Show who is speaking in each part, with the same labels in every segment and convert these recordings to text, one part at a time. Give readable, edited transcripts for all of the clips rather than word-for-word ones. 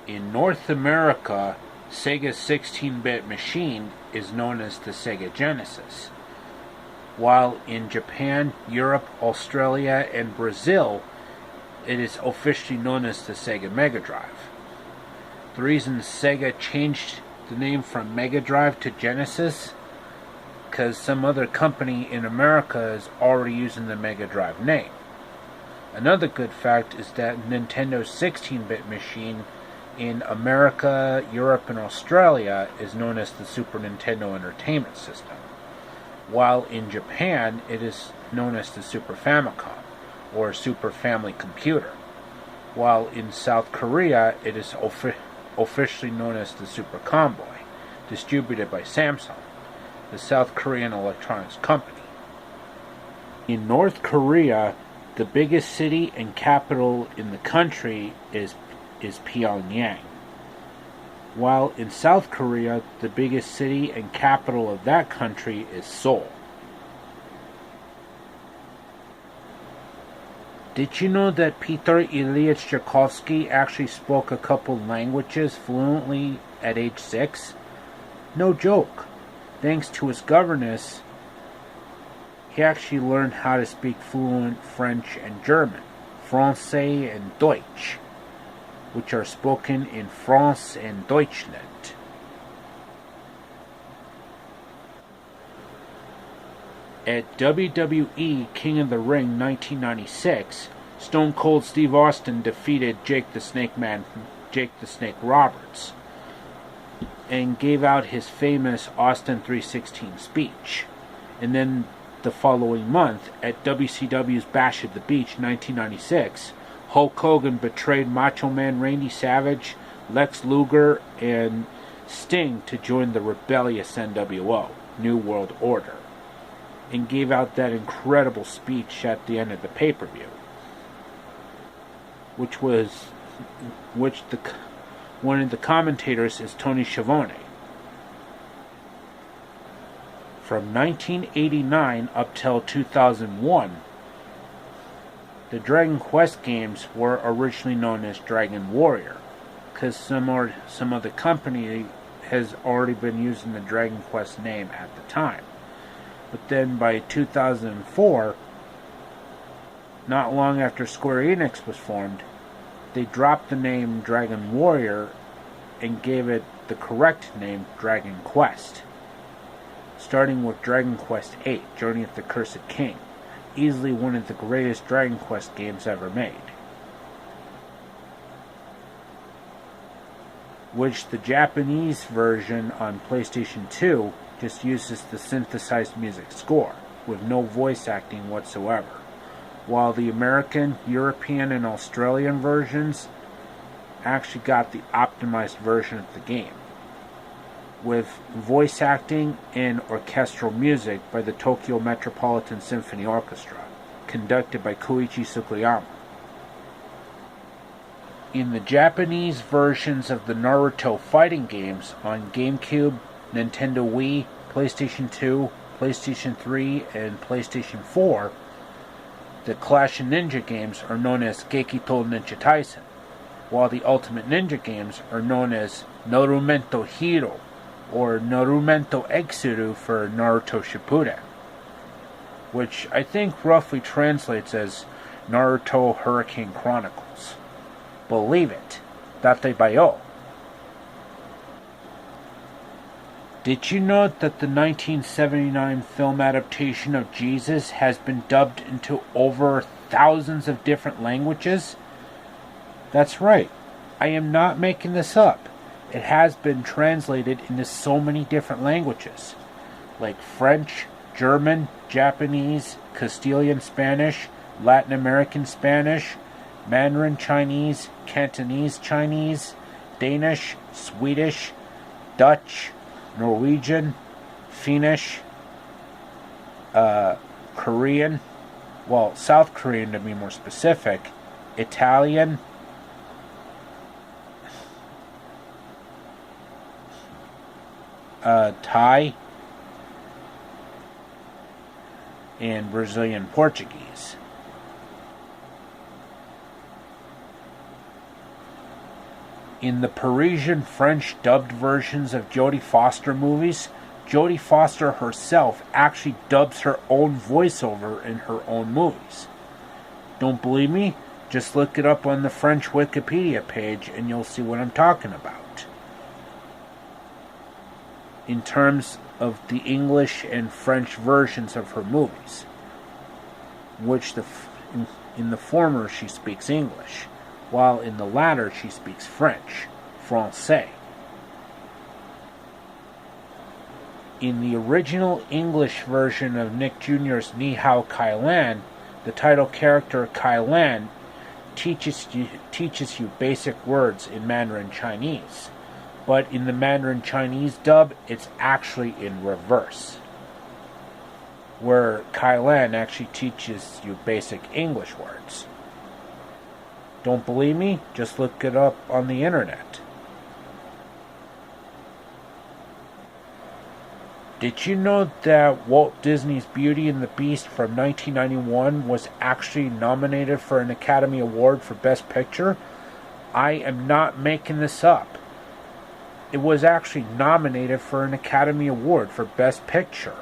Speaker 1: In North America, Sega's 16-bit machine is known as the Sega Genesis, while in Japan, Europe, Australia, and Brazil, it is officially known as the Sega Mega Drive. The reason Sega changed the name from Mega Drive to Genesis, because some other company in America is already using the Mega Drive name. Another good fact is that Nintendo's 16-bit machine in America, Europe, and Australia is known as the Super Nintendo Entertainment System, while in Japan it is known as the Super Famicom, or Super Family Computer, while in South Korea it is officially known as the Super Comboy, distributed by Samsung, the South Korean electronics company. In North Korea, the biggest city and capital in the country is Pyongyang, while in South Korea, the biggest city and capital of that country is Seoul. Did you know that Peter Ilyich Tchaikovsky actually spoke a couple languages fluently at age 6? No joke. Thanks to his governess, he actually learned how to speak fluent French and German, Francais and Deutsch, which are spoken in France and Deutschland. At WWE King of the Ring 1996, Stone Cold Steve Austin defeated Jake the Snake Roberts, and gave out his famous Austin 3:16 speech. And then the following month, at WCW's Bash at the Beach 1996, Hulk Hogan betrayed Macho Man Randy Savage, Lex Luger, and Sting to join the rebellious NWO, New World Order, and gave out that incredible speech at the end of the pay-per-view, one of the commentators is Tony Schiavone. From 1989 up till 2001, the Dragon Quest games were originally known as Dragon Warrior, because some other company has already been using the Dragon Quest name at the time. But then by 2004, not long after Square Enix was formed, they dropped the name Dragon Warrior and gave it the correct name Dragon Quest, starting with Dragon Quest VIII, Journey of the Cursed King, easily one of the greatest Dragon Quest games ever made, which the Japanese version on PlayStation 2 just uses the synthesized music score, with no voice acting whatsoever, while the American, European, and Australian versions actually got the optimized version of the game, with voice acting and orchestral music by the Tokyo Metropolitan Symphony Orchestra, conducted by Koichi Sugiyama. In the Japanese versions of the Naruto fighting games on GameCube, Nintendo Wii, PlayStation 2, PlayStation 3, and PlayStation 4, the Clash of Ninja games are known as Gekito Ninja Taisen, while the Ultimate Ninja games are known as Narumento Hero, or Narumento Exuru for Naruto Shippuden, which I think roughly translates as Naruto Hurricane Chronicles. Believe it. Date Bayo. Did you know that the 1979 film adaptation of Jesus has been dubbed into over thousands of different languages? That's right. I am not making this up. It has been translated into so many different languages, like French, German, Japanese, Castilian Spanish, Latin American Spanish, Mandarin Chinese, Cantonese Chinese, Danish, Swedish, Dutch, Norwegian, Finnish, Korean, South Korean to be more specific, Italian, Thai, and Brazilian Portuguese. In the Parisian French dubbed versions of Jodie Foster movies, Jodie Foster herself actually dubs her own voiceover in her own movies. Don't believe me? Just look it up on the French Wikipedia page and you'll see what I'm talking about. In terms of the English and French versions of her movies, which in the former she speaks English, while in the latter she speaks French, Francais. In the original English version of Nick Jr.'s Ni Hao Kai Lan, the title character Kai Lan teaches you basic words in Mandarin Chinese, but in the Mandarin Chinese dub, it's actually in reverse, where Kai Lan actually teaches you basic English words. Don't believe me? Just look it up on the internet. Did you know that Walt Disney's Beauty and the Beast from 1991 was actually nominated for an Academy Award for Best Picture? I am not making this up. It was actually nominated for an Academy Award for Best Picture,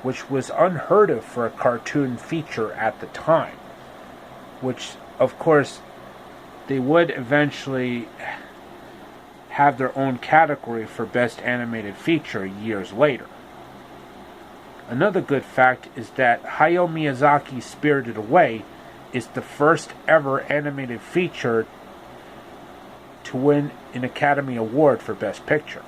Speaker 1: which was unheard of for a cartoon feature at the time. Which, of course, they would eventually have their own category for Best Animated Feature years later. Another good fact is that Hayao Miyazaki's Spirited Away is the first ever animated feature to win an Academy Award for Best Picture.